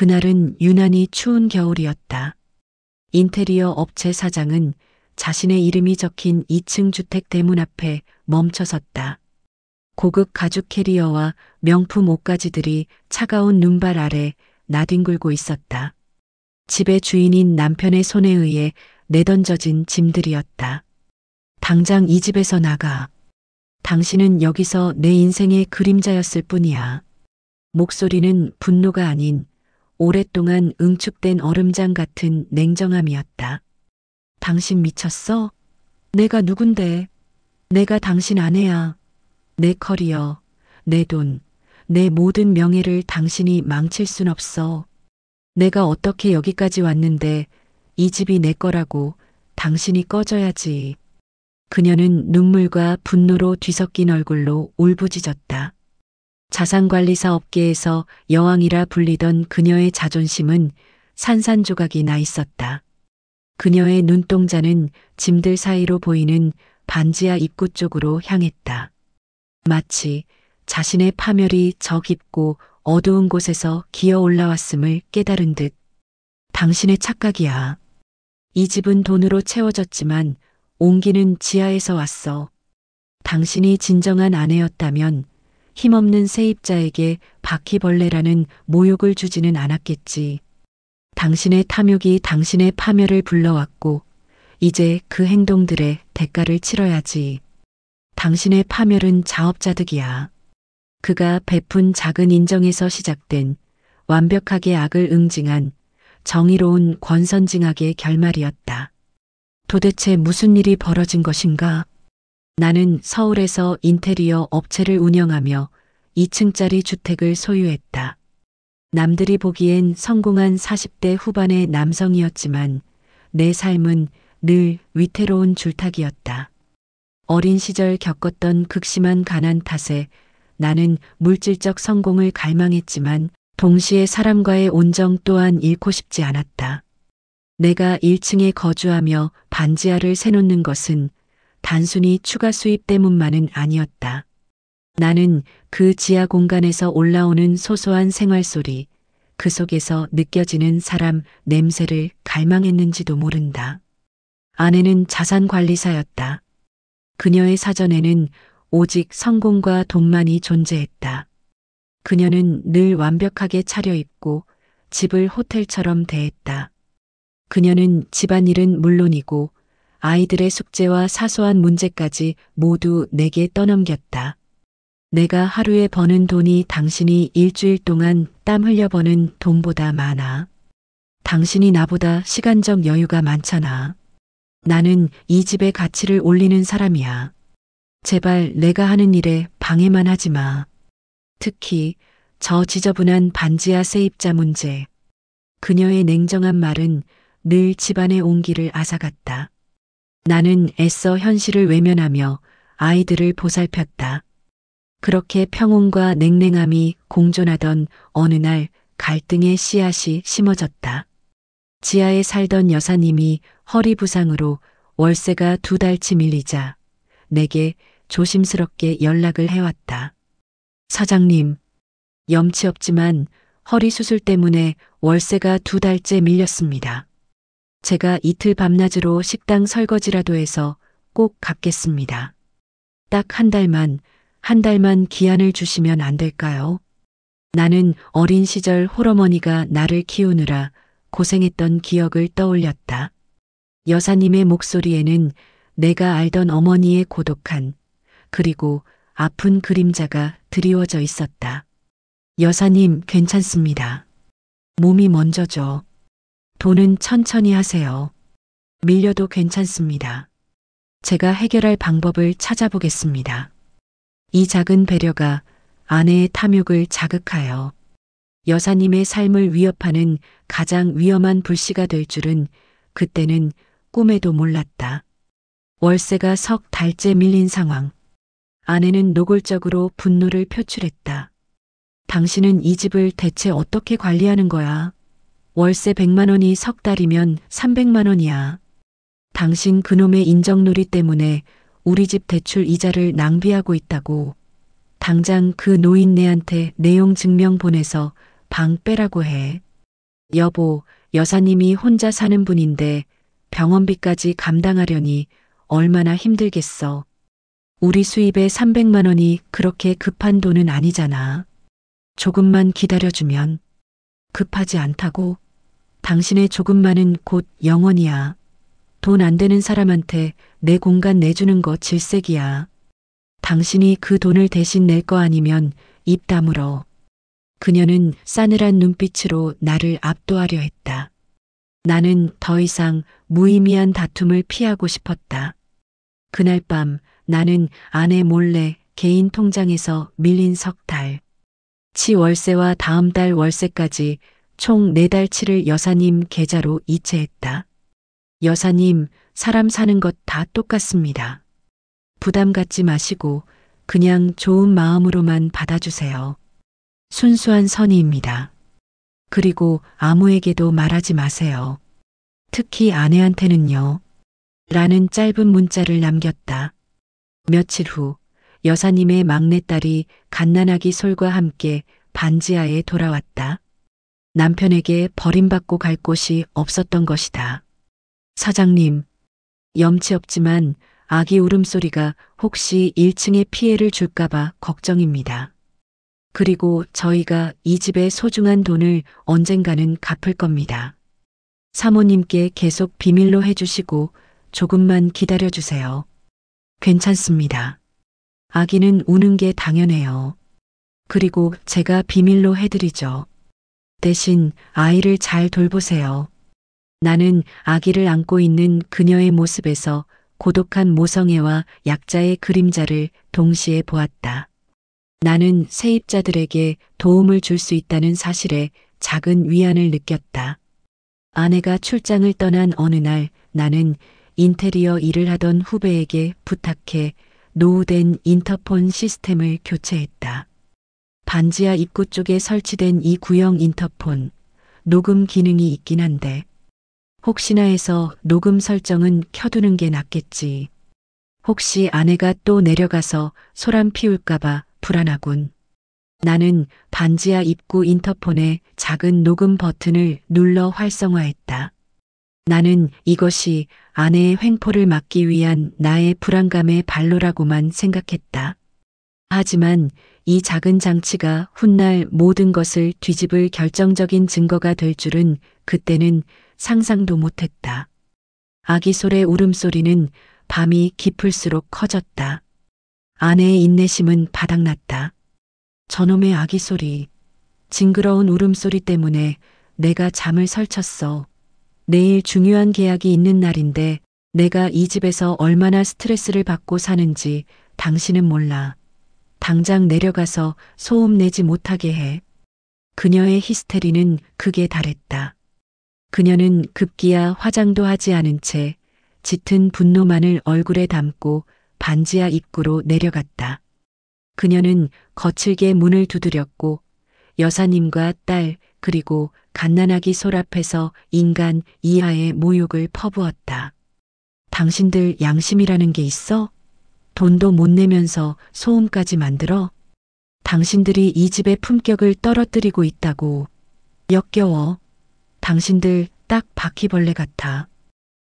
그날은 유난히 추운 겨울이었다. 인테리어 업체 사장은 자신의 이름이 적힌 2층 주택 대문 앞에 멈춰섰다. 고급 가죽 캐리어와 명품 옷가지들이 차가운 눈발 아래 나뒹굴고 있었다. 집의 주인인 남편의 손에 의해 내던져진 짐들이었다. 당장 이 집에서 나가. 당신은 여기서 내 인생의 그림자였을 뿐이야. 목소리는 분노가 아닌 오랫동안 응축된 얼음장 같은 냉정함이었다. 당신 미쳤어? 내가 누군데? 내가 당신 아내야. 내 커리어, 내 돈, 내 모든 명예를 당신이 망칠 순 없어. 내가 어떻게 여기까지 왔는데 이 집이 내 거라고 당신이 꺼져야지. 그녀는 눈물과 분노로 뒤섞인 얼굴로 울부짖었다. 자산관리사 업계에서 여왕이라 불리던 그녀의 자존심은 산산조각이 나 있었다. 그녀의 눈동자는 짐들 사이로 보이는 반지하 입구 쪽으로 향했다. 마치 자신의 파멸이 저 깊고 어두운 곳에서 기어 올라왔음을 깨달은 듯. 당신의 착각이야. 이 집은 돈으로 채워졌지만 온기는 지하에서 왔어. 당신이 진정한 아내였다면 힘없는 세입자에게 바퀴벌레라는 모욕을 주지는 않았겠지. 당신의 탐욕이 당신의 파멸을 불러왔고 이제 그 행동들의 대가를 치러야지. 당신의 파멸은 자업자득이야. 그가 베푼 작은 인정에서 시작된 완벽하게 악을 응징한 정의로운 권선징악의 결말이었다. 도대체 무슨 일이 벌어진 것인가? 나는 서울에서 인테리어 업체를 운영하며 2층짜리 주택을 소유했다. 남들이 보기엔 성공한 40대 후반의 남성이었지만 내 삶은 늘 위태로운 줄타기였다. 어린 시절 겪었던 극심한 가난 탓에 나는 물질적 성공을 갈망했지만 동시에 사람과의 온정 또한 잃고 싶지 않았다. 내가 1층에 거주하며 반지하를 세놓는 것은 단순히 추가 수입 때문만은 아니었다. 나는 그 지하 공간에서 올라오는 소소한 생활소리, 그 속에서 느껴지는 사람 냄새를 갈망했는지도 모른다. 아내는 자산관리사였다. 그녀의 사전에는 오직 성공과 돈만이 존재했다. 그녀는 늘 완벽하게 차려입고 집을 호텔처럼 대했다. 그녀는 집안일은 물론이고 아이들의 숙제와 사소한 문제까지 모두 내게 떠넘겼다. 내가 하루에 버는 돈이 당신이 일주일 동안 땀 흘려 버는 돈보다 많아. 당신이 나보다 시간적 여유가 많잖아. 나는 이 집의 가치를 올리는 사람이야. 제발 내가 하는 일에 방해만 하지 마. 특히 저 지저분한 반지하 세입자 문제. 그녀의 냉정한 말은 늘 집안의 온기를 앗아갔다. 나는 애써 현실을 외면하며 아이들을 보살폈다. 그렇게 평온과 냉랭함이 공존하던 어느 날 갈등의 씨앗이 심어졌다. 지하에 살던 여사님이 허리 부상으로 월세가 2달치 밀리자 내게 조심스럽게 연락을 해왔다. 사장님, 염치 없지만 허리 수술 때문에 월세가 2달째 밀렸습니다. 제가 이틀 밤낮으로 식당 설거지라도 해서 꼭 갚겠습니다. 딱 한 달만 기한을 주시면 안 될까요? 나는 어린 시절 홀어머니가 나를 키우느라 고생했던 기억을 떠올렸다. 여사님의 목소리에는 내가 알던 어머니의 고독한 그리고 아픈 그림자가 드리워져 있었다. 여사님 괜찮습니다. 몸이 먼저죠. 돈은 천천히 하세요. 밀려도 괜찮습니다. 제가 해결할 방법을 찾아보겠습니다. 이 작은 배려가 아내의 탐욕을 자극하여 여사님의 삶을 위협하는 가장 위험한 불씨가 될 줄은 그때는 꿈에도 몰랐다. 월세가 석 달째 밀린 상황. 아내는 노골적으로 분노를 표출했다. 당신은 이 집을 대체 어떻게 관리하는 거야? 월세 100만 원이 석 달이면 300만 원이야. 당신 그놈의 인정놀이 때문에 우리 집 대출 이자를 낭비하고 있다고. 당장 그 노인네한테 내용 증명 보내서 방 빼라고 해. 여보, 여사님이 혼자 사는 분인데 병원비까지 감당하려니 얼마나 힘들겠어. 우리 수입에 300만 원이 그렇게 급한 돈은 아니잖아. 조금만 기다려주면. 급하지 않다고? 당신의 조금만은 곧 영원이야. 돈 안 되는 사람한테 내 공간 내주는 거 질색이야. 당신이 그 돈을 대신 낼 거 아니면 입 다물어. 그녀는 싸늘한 눈빛으로 나를 압도하려 했다. 나는 더 이상 무의미한 다툼을 피하고 싶었다. 그날 밤 나는 아내 몰래 개인 통장에서 밀린 석 달, 치 월세와 다음 달 월세까지 총 4달치를 여사님 계좌로 이체했다. 여사님, 사람 사는 것 다 똑같습니다. 부담 갖지 마시고 그냥 좋은 마음으로만 받아주세요. 순수한 선의입니다. 그리고 아무에게도 말하지 마세요. 특히 아내한테는요. 라는 짧은 문자를 남겼다. 며칠 후 여사님의 막내딸이 갓난아기 솔과 함께 반지하에 돌아왔다. 남편에게 버림받고 갈 곳이 없었던 것이다. 사장님, 염치 없지만 아기 울음소리가 혹시 1층에 피해를 줄까봐 걱정입니다. 그리고 저희가 이 집의 소중한 돈을 언젠가는 갚을 겁니다. 사모님께 계속 비밀로 해주시고 조금만 기다려주세요. 괜찮습니다. 아기는 우는 게 당연해요. 그리고 제가 비밀로 해드리죠. 대신 아이를 잘 돌보세요. 나는 아기를 안고 있는 그녀의 모습에서 고독한 모성애와 약자의 그림자를 동시에 보았다. 나는 세입자들에게 도움을 줄 수 있다는 사실에 작은 위안을 느꼈다. 아내가 출장을 떠난 어느 날 나는 인테리어 일을 하던 후배에게 부탁해 노후된 인터폰 시스템을 교체했다. 반지하 입구 쪽에 설치된 이 구형 인터폰, 녹음 기능이 있긴 한데 혹시나 해서 녹음 설정은 켜두는 게 낫겠지. 혹시 아내가 또 내려가서 소란 피울까봐 불안하군. 나는 반지하 입구 인터폰의 작은 녹음 버튼을 눌러 활성화했다. 나는 이것이 아내의 횡포를 막기 위한 나의 불안감의 발로라고만 생각했다. 하지만 이 작은 장치가 훗날 모든 것을 뒤집을 결정적인 증거가 될 줄은 그때는 상상도 못했다. 아기 솔의 울음소리는 밤이 깊을수록 커졌다. 아내의 인내심은 바닥났다. 저놈의 아기 소리, 징그러운 울음소리 때문에 내가 잠을 설쳤어. 내일 중요한 계약이 있는 날인데 내가 이 집에서 얼마나 스트레스를 받고 사는지 당신은 몰라. 당장 내려가서 소음 내지 못하게 해. 그녀의 히스테리는 극에 달했다. 그녀는 급기야 화장도 하지 않은 채 짙은 분노만을 얼굴에 담고 반지하 입구로 내려갔다. 그녀는 거칠게 문을 두드렸고 여사님과 딸 그리고 갓난아기 솔 앞에서 인간 이하의 모욕을 퍼부었다. 당신들 양심이라는 게 있어? 돈도 못 내면서 소음까지 만들어? 당신들이 이 집의 품격을 떨어뜨리고 있다고. 역겨워. 당신들 딱 바퀴벌레 같아.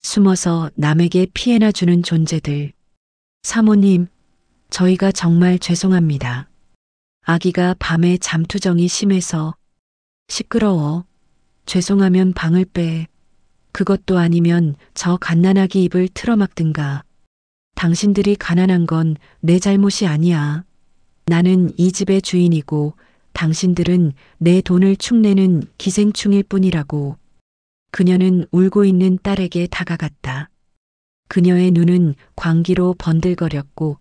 숨어서 남에게 피해나 주는 존재들. 사모님, 저희가 정말 죄송합니다. 아기가 밤에 잠투정이 심해서 시끄러워. 죄송하면 방을 빼. 그것도 아니면 저 갓난아기 입을 틀어막든가. 당신들이 가난한 건 내 잘못이 아니야. 나는 이 집의 주인이고 당신들은 내 돈을 축내는 기생충일 뿐이라고. 그녀는 울고 있는 딸에게 다가갔다. 그녀의 눈은 광기로 번들거렸고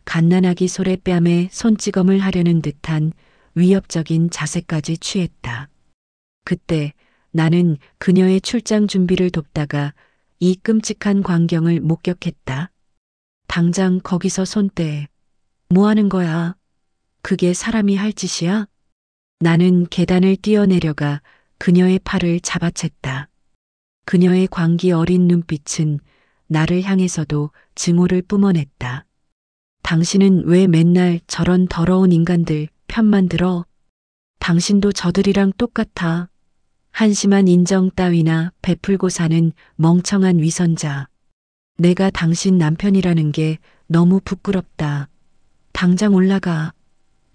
갓난아기 솔의 뺨에 손찌검을 하려는 듯한 위협적인 자세까지 취했다. 그때 나는 그녀의 출장 준비를 돕다가 이 끔찍한 광경을 목격했다. 당장 거기서 손 떼. 뭐 하는 거야? 그게 사람이 할 짓이야? 나는 계단을 뛰어내려가 그녀의 팔을 잡아챘다. 그녀의 광기 어린 눈빛은 나를 향해서도 증오를 뿜어냈다. 당신은 왜 맨날 저런 더러운 인간들 편만 들어? 당신도 저들이랑 똑같아. 한심한 인정 따위나 베풀고 사는 멍청한 위선자. 내가 당신 남편이라는 게 너무 부끄럽다. 당장 올라가.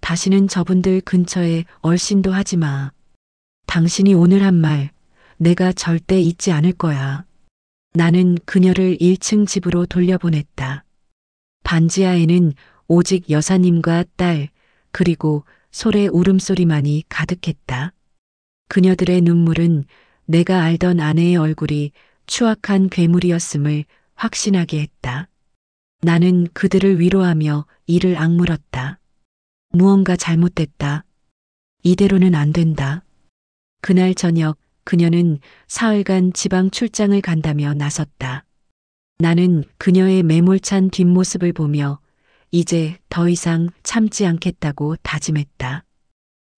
다시는 저분들 근처에 얼씬도 하지 마. 당신이 오늘 한 말, 내가 절대 잊지 않을 거야. 나는 그녀를 1층 집으로 돌려보냈다. 반지하에는 오직 여사님과 딸, 그리고 솔의 울음소리만이 가득했다. 그녀들의 눈물은 내가 알던 아내의 얼굴이 추악한 괴물이었음을 확신하게 했다. 나는 그들을 위로하며 이를 악물었다. 무언가 잘못됐다. 이대로는 안 된다. 그날 저녁 그녀는 사흘간 지방 출장을 간다며 나섰다. 나는 그녀의 매몰찬 뒷모습을 보며 이제 더 이상 참지 않겠다고 다짐했다.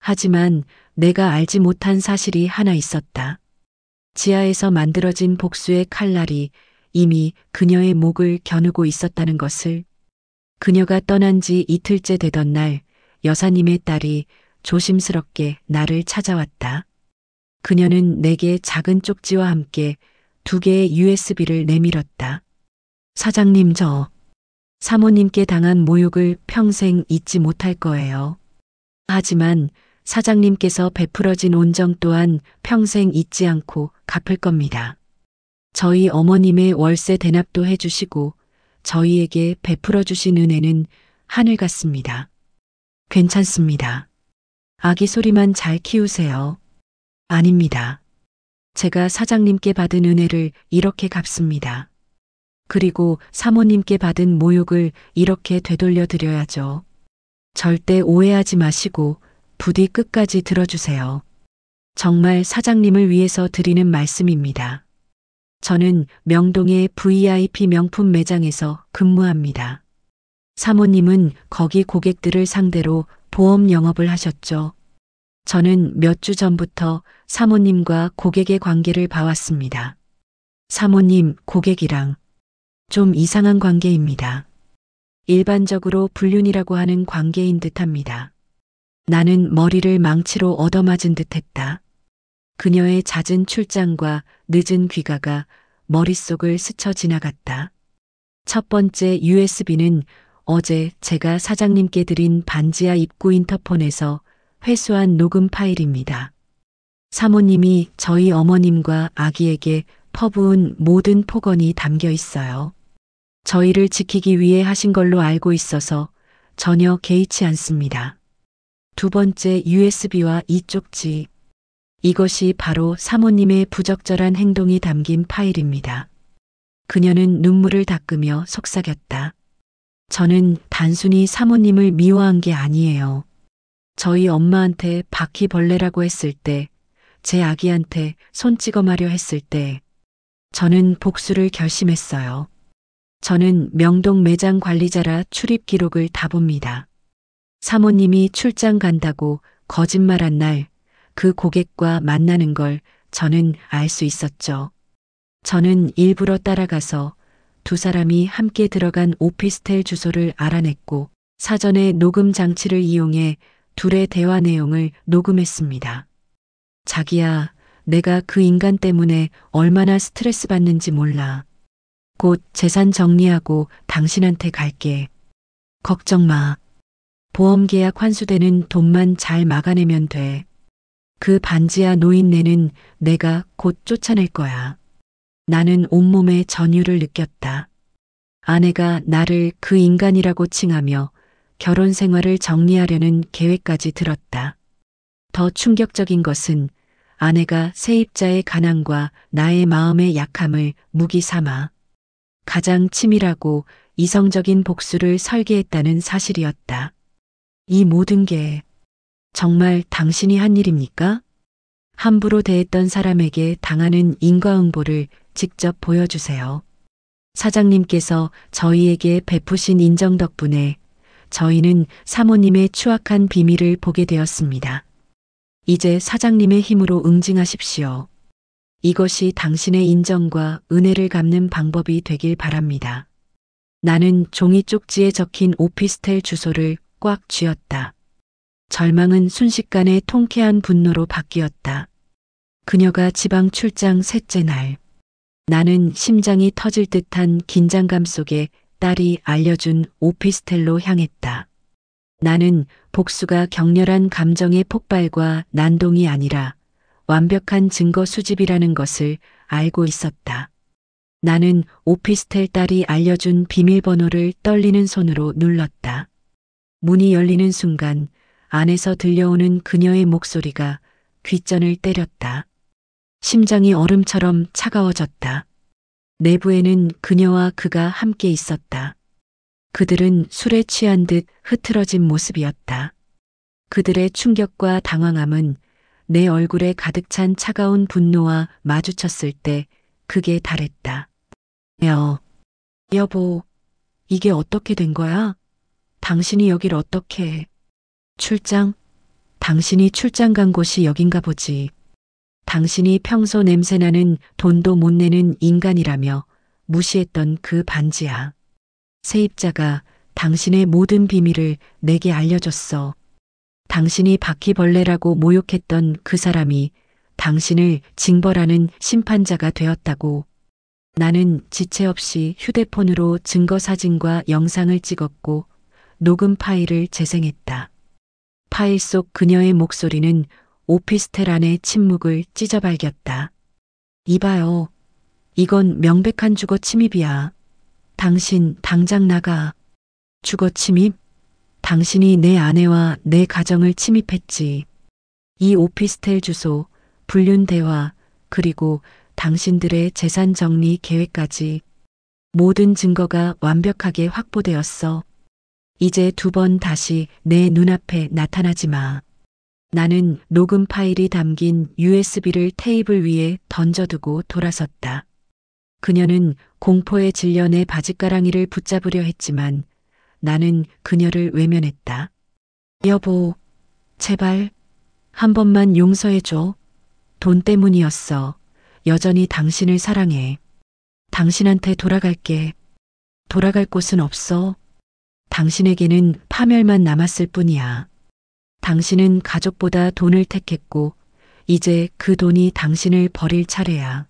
하지만 내가 알지 못한 사실이 하나 있었다. 지하에서 만들어진 복수의 칼날이 이미 그녀의 목을 겨누고 있었다는 것을. 그녀가 떠난 지 이틀째 되던 날 여사님의 딸이 조심스럽게 나를 찾아왔다. 그녀는 내게 작은 쪽지와 함께 2개의 USB를 내밀었다. 사장님, 저 사모님께 당한 모욕을 평생 잊지 못할 거예요. 하지만 사장님께서 베풀어진 온정 또한 평생 잊지 않고 갚을 겁니다. 저희 어머님의 월세 대납도 해주시고 저희에게 베풀어 주신 은혜는 하늘 같습니다. 괜찮습니다. 아기 소리만 잘 키우세요. 아닙니다. 제가 사장님께 받은 은혜를 이렇게 갚습니다. 그리고 사모님께 받은 모욕을 이렇게 되돌려 드려야죠. 절대 오해하지 마시고 부디 끝까지 들어주세요. 정말 사장님을 위해서 드리는 말씀입니다. 저는 명동의 VIP 명품 매장에서 근무합니다. 사모님은 거기 고객들을 상대로 보험 영업을 하셨죠. 저는 몇 주 전부터 사모님과 고객의 관계를 봐왔습니다. 사모님, 고객이랑 좀 이상한 관계입니다. 일반적으로 불륜이라고 하는 관계인 듯합니다. 나는 머리를 망치로 얻어맞은 듯했다. 그녀의 잦은 출장과 늦은 귀가가 머릿속을 스쳐 지나갔다. 첫 번째 USB는 어제 제가 사장님께 드린 반지하 입구 인터폰에서 회수한 녹음 파일입니다. 사모님이 저희 어머님과 아기에게 퍼부은 모든 폭언이 담겨 있어요. 저희를 지키기 위해 하신 걸로 알고 있어서 전혀 개의치 않습니다. 두 번째 USB와 이 쪽지. 이것이 바로 사모님의 부적절한 행동이 담긴 파일입니다. 그녀는 눈물을 닦으며 속삭였다. 저는 단순히 사모님을 미워한 게 아니에요. 저희 엄마한테 바퀴벌레라고 했을 때, 제 아기한테 손 찍어 마려 했을 때, 저는 복수를 결심했어요. 저는 명동 매장 관리자라 출입 기록을 다 봅니다. 사모님이 출장 간다고 거짓말한 날, 그 고객과 만나는 걸 저는 알 수 있었죠. 저는 일부러 따라가서 두 사람이 함께 들어간 오피스텔 주소를 알아냈고 사전에 녹음 장치를 이용해 둘의 대화 내용을 녹음했습니다. 자기야, 내가 그 인간 때문에 얼마나 스트레스 받는지 몰라. 곧 재산 정리하고 당신한테 갈게. 걱정 마. 보험 계약 환수되는 돈만 잘 막아내면 돼. 그 반지하 노인네는 내가 곧 쫓아낼 거야. 나는 온몸에 전율을 느꼈다. 아내가 나를 그 인간이라고 칭하며 결혼 생활을 정리하려는 계획까지 들었다. 더 충격적인 것은 아내가 세입자의 가난과 나의 마음의 약함을 무기 삼아 가장 치밀하고 이성적인 복수를 설계했다는 사실이었다. 이 모든 게 정말 당신이 한 일입니까? 함부로 대했던 사람에게 당하는 인과응보를 직접 보여주세요. 사장님께서 저희에게 베푸신 인정 덕분에 저희는 사모님의 추악한 비밀을 보게 되었습니다. 이제 사장님의 힘으로 응징하십시오. 이것이 당신의 인정과 은혜를 갚는 방법이 되길 바랍니다. 나는 종이 쪽지에 적힌 오피스텔 주소를 꽉 쥐었다. 절망은 순식간에 통쾌한 분노로 바뀌었다. 그녀가 지방 출장 셋째 날. 나는 심장이 터질 듯한 긴장감 속에 딸이 알려준 오피스텔로 향했다. 나는 복수가 격렬한 감정의 폭발과 난동이 아니라 완벽한 증거 수집이라는 것을 알고 있었다. 나는 오피스텔 딸이 알려준 비밀번호를 떨리는 손으로 눌렀다. 문이 열리는 순간 안에서 들려오는 그녀의 목소리가 귓전을 때렸다. 심장이 얼음처럼 차가워졌다. 내부에는 그녀와 그가 함께 있었다. 그들은 술에 취한 듯 흐트러진 모습이었다. 그들의 충격과 당황함은 내 얼굴에 가득 찬 차가운 분노와 마주쳤을 때 극에 달했다. 여보, 이게 어떻게 된 거야? 당신이 여길 어떻게 해? 출장? 당신이 출장 간 곳이 여긴가 보지. 당신이 평소 냄새나는 돈도 못 내는 인간이라며 무시했던 그 반지야. 세입자가 당신의 모든 비밀을 내게 알려줬어. 당신이 바퀴벌레라고 모욕했던 그 사람이 당신을 징벌하는 심판자가 되었다고. 나는 지체 없이 휴대폰으로 증거 사진과 영상을 찍었고 녹음 파일을 재생했다. 파일 속 그녀의 목소리는 오피스텔 안의 침묵을 찢어발겼다. 이봐요. 이건 명백한 주거 침입이야. 당신 당장 나가. 주거 침입? 당신이 내 아내와 내 가정을 침입했지. 이 오피스텔 주소, 불륜 대화, 그리고 당신들의 재산 정리 계획까지 모든 증거가 완벽하게 확보되었어. 이제 두 번 다시 내 눈앞에 나타나지 마. 나는 녹음 파일이 담긴 USB를 테이블 위에 던져두고 돌아섰다. 그녀는 공포에 질려 내 바짓가랑이를 붙잡으려 했지만 나는 그녀를 외면했다. 여보, 제발 한 번만 용서해줘. 돈 때문이었어. 여전히 당신을 사랑해. 당신한테 돌아갈게. 돌아갈 곳은 없어. 당신에게는 파멸만 남았을 뿐이야. 당신은 가족보다 돈을 택했고 이제 그 돈이 당신을 버릴 차례야.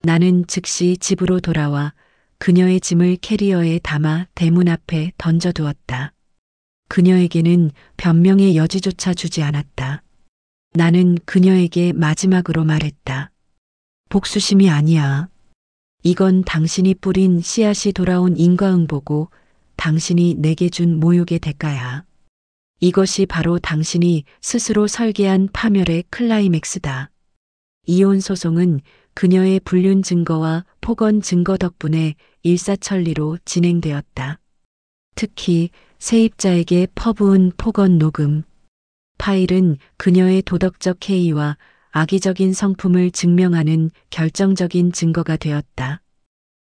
나는 즉시 집으로 돌아와 그녀의 짐을 캐리어에 담아 대문 앞에 던져두었다. 그녀에게는 변명의 여지조차 주지 않았다. 나는 그녀에게 마지막으로 말했다. 복수심이 아니야. 이건 당신이 뿌린 씨앗이 돌아온 인과응보고 당신이 내게 준 모욕의 대가야. 이것이 바로 당신이 스스로 설계한 파멸의 클라이맥스다. 이혼 소송은 그녀의 불륜 증거와 폭언 증거 덕분에 일사천리로 진행되었다. 특히 세입자에게 퍼부은 폭언 녹음. 파일은 그녀의 도덕적 해이와 악의적인 성품을 증명하는 결정적인 증거가 되었다.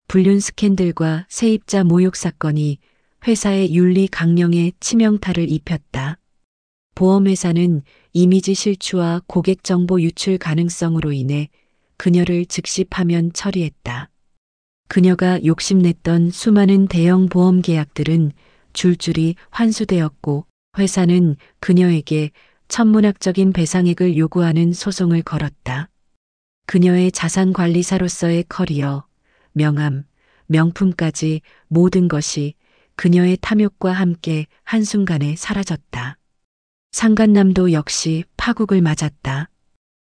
불륜 스캔들과 세입자 모욕 사건이 회사의 윤리 강령에 치명타를 입혔다. 보험회사는 이미지 실추와 고객 정보 유출 가능성으로 인해 그녀를 즉시 파면 처리했다. 그녀가 욕심냈던 수많은 대형 보험 계약들은 줄줄이 환수되었고 회사는 그녀에게 천문학적인 배상액을 요구하는 소송을 걸었다. 그녀의 자산관리사로서의 커리어, 명함, 명품까지 모든 것이 그녀의 탐욕과 함께 한순간에 사라졌다. 상간남도 역시 파국을 맞았다.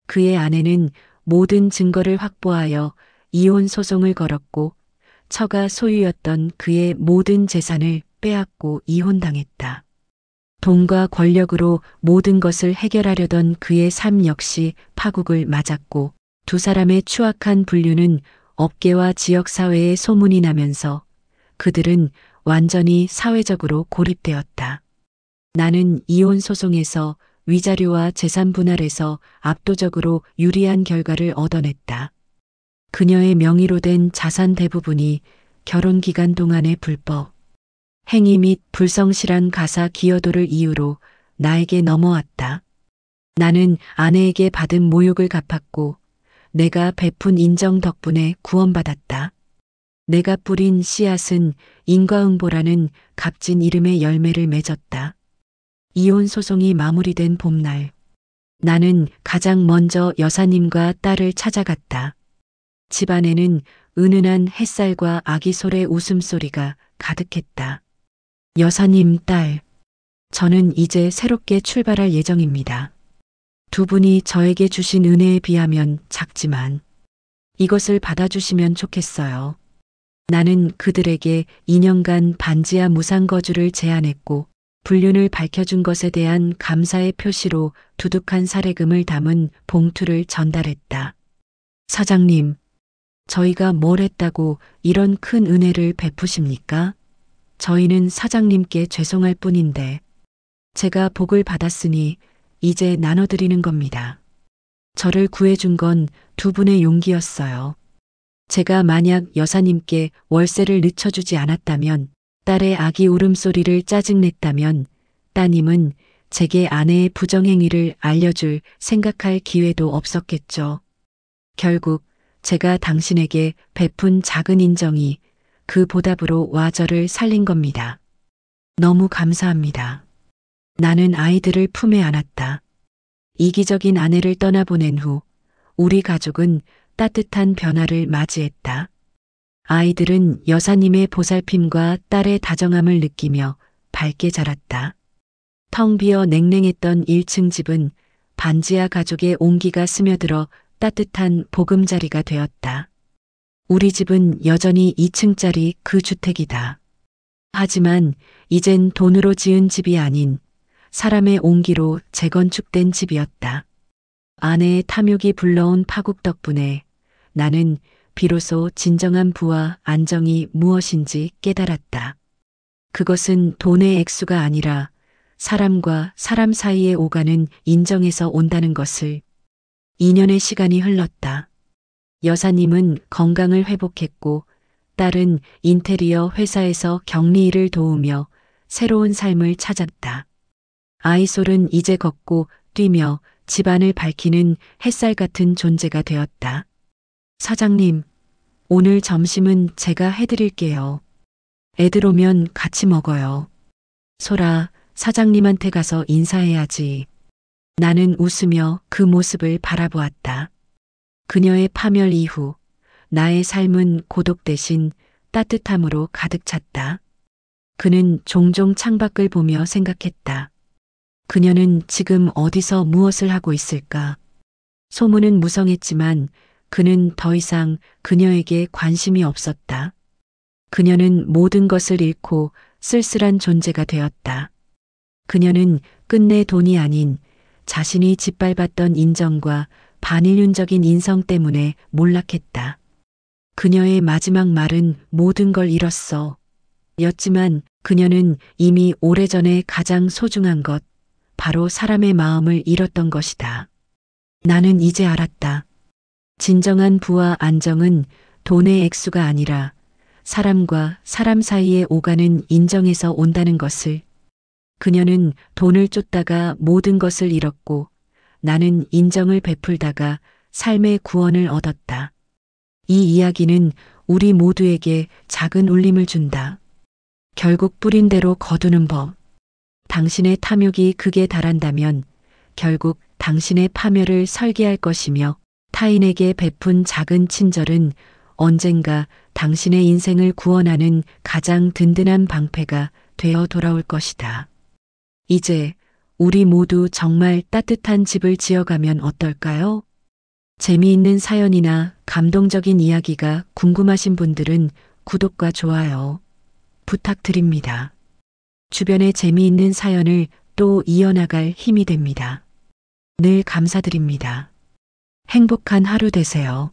그의 아내는 모든 증거를 확보하여 이혼 소송을 걸었고 처가 소유였던 그의 모든 재산을 빼앗고 이혼당했다. 돈과 권력으로 모든 것을 해결하려던 그의 삶 역시 파국을 맞았고 두 사람의 추악한 불륜은 업계와 지역사회에 소문이 나면서 그들은 완전히 사회적으로 고립되었다. 나는 이혼 소송에서 위자료와 재산 분할에서 압도적으로 유리한 결과를 얻어냈다. 그녀의 명의로 된 자산 대부분이 결혼 기간 동안의 불법 행위 및 불성실한 가사 기여도를 이유로 나에게 넘어왔다. 나는 아내에게 받은 모욕을 갚았고 내가 베푼 인정 덕분에 구원받았다. 내가 뿌린 씨앗은 인과응보라는 값진 이름의 열매를 맺었다. 이혼 소송이 마무리된 봄날 나는 가장 먼저 여사님과 딸을 찾아갔다. 집안에는 은은한 햇살과 아기 솔의 웃음소리가 가득했다. 여사님 딸, 저는 이제 새롭게 출발할 예정입니다. 두 분이 저에게 주신 은혜에 비하면 작지만 이것을 받아주시면 좋겠어요. 나는 그들에게 2년간 반지하 무상거주를 제안했고 불륜을 밝혀준 것에 대한 감사의 표시로 두둑한 사례금을 담은 봉투를 전달했다. 사장님, 저희가 뭘 했다고 이런 큰 은혜를 베푸십니까? 저희는 사장님께 죄송할 뿐인데 제가 복을 받았으니 이제 나눠드리는 겁니다. 저를 구해준 건 두 분의 용기였어요. 제가 만약 여사님께 월세를 늦춰주지 않았다면, 딸의 아기 울음소리를 짜증냈다면 따님은 제게 아내의 부정행위를 알려줄 생각할 기회도 없었겠죠. 결국 제가 당신에게 베푼 작은 인정이 그 보답으로 와 저를 살린 겁니다. 너무 감사합니다. 나는 아이들을 품에 안았다. 이기적인 아내를 떠나보낸 후 우리 가족은 따뜻한 변화를 맞이했다. 아이들은 여사님의 보살핌과 딸의 다정함을 느끼며 밝게 자랐다. 텅 비어 냉랭했던 1층 집은 반지하 가족의 온기가 스며들어 따뜻한 보금자리가 되었다. 우리 집은 여전히 2층짜리 그 주택이다. 하지만 이젠 돈으로 지은 집이 아닌 사람의 온기로 재건축된 집이었다. 아내의 탐욕이 불러온 파국 덕분에 나는 비로소 진정한 부와 안정이 무엇인지 깨달았다. 그것은 돈의 액수가 아니라 사람과 사람 사이에 오가는 인정에서 온다는 것을. 2년의 시간이 흘렀다. 여사님은 건강을 회복했고 딸은 인테리어 회사에서 격리 일을 도우며 새로운 삶을 찾았다. 아이솔은 이제 걷고 뛰며 집안을 밝히는 햇살 같은 존재가 되었다. 사장님, 오늘 점심은 제가 해드릴게요. 애들 오면 같이 먹어요. 소라, 사장님한테 가서 인사해야지. 나는 웃으며 그 모습을 바라보았다. 그녀의 파멸 이후 나의 삶은 고독 대신 따뜻함으로 가득 찼다. 그는 종종 창밖을 보며 생각했다. 그녀는 지금 어디서 무엇을 하고 있을까? 소문은 무성했지만 그는 더 이상 그녀에게 관심이 없었다. 그녀는 모든 것을 잃고 쓸쓸한 존재가 되었다. 그녀는 끝내 돈이 아닌 자신이 짓밟았던 인정과 반인륜적인 인성 때문에 몰락했다. 그녀의 마지막 말은 모든 걸 잃었어. 였지만 그녀는 이미 오래전에 가장 소중한 것, 바로 사람의 마음을 잃었던 것이다. 나는 이제 알았다. 진정한 부와 안정은 돈의 액수가 아니라 사람과 사람 사이에 오가는 인정에서 온다는 것을. 그녀는 돈을 쫓다가 모든 것을 잃었고 나는 인정을 베풀다가 삶의 구원을 얻었다. 이 이야기는 우리 모두에게 작은 울림을 준다. 결국 뿌린 대로 거두는 법. 당신의 탐욕이 극에 달한다면 결국 당신의 파멸을 설계할 것이며 타인에게 베푼 작은 친절은 언젠가 당신의 인생을 구원하는 가장 든든한 방패가 되어 돌아올 것이다. 이제 우리 모두 정말 따뜻한 집을 지어가면 어떨까요? 재미있는 사연이나 감동적인 이야기가 궁금하신 분들은 구독과 좋아요 부탁드립니다. 주변에 재미있는 사연을 또 이어나갈 힘이 됩니다. 늘 감사드립니다. 행복한 하루 되세요.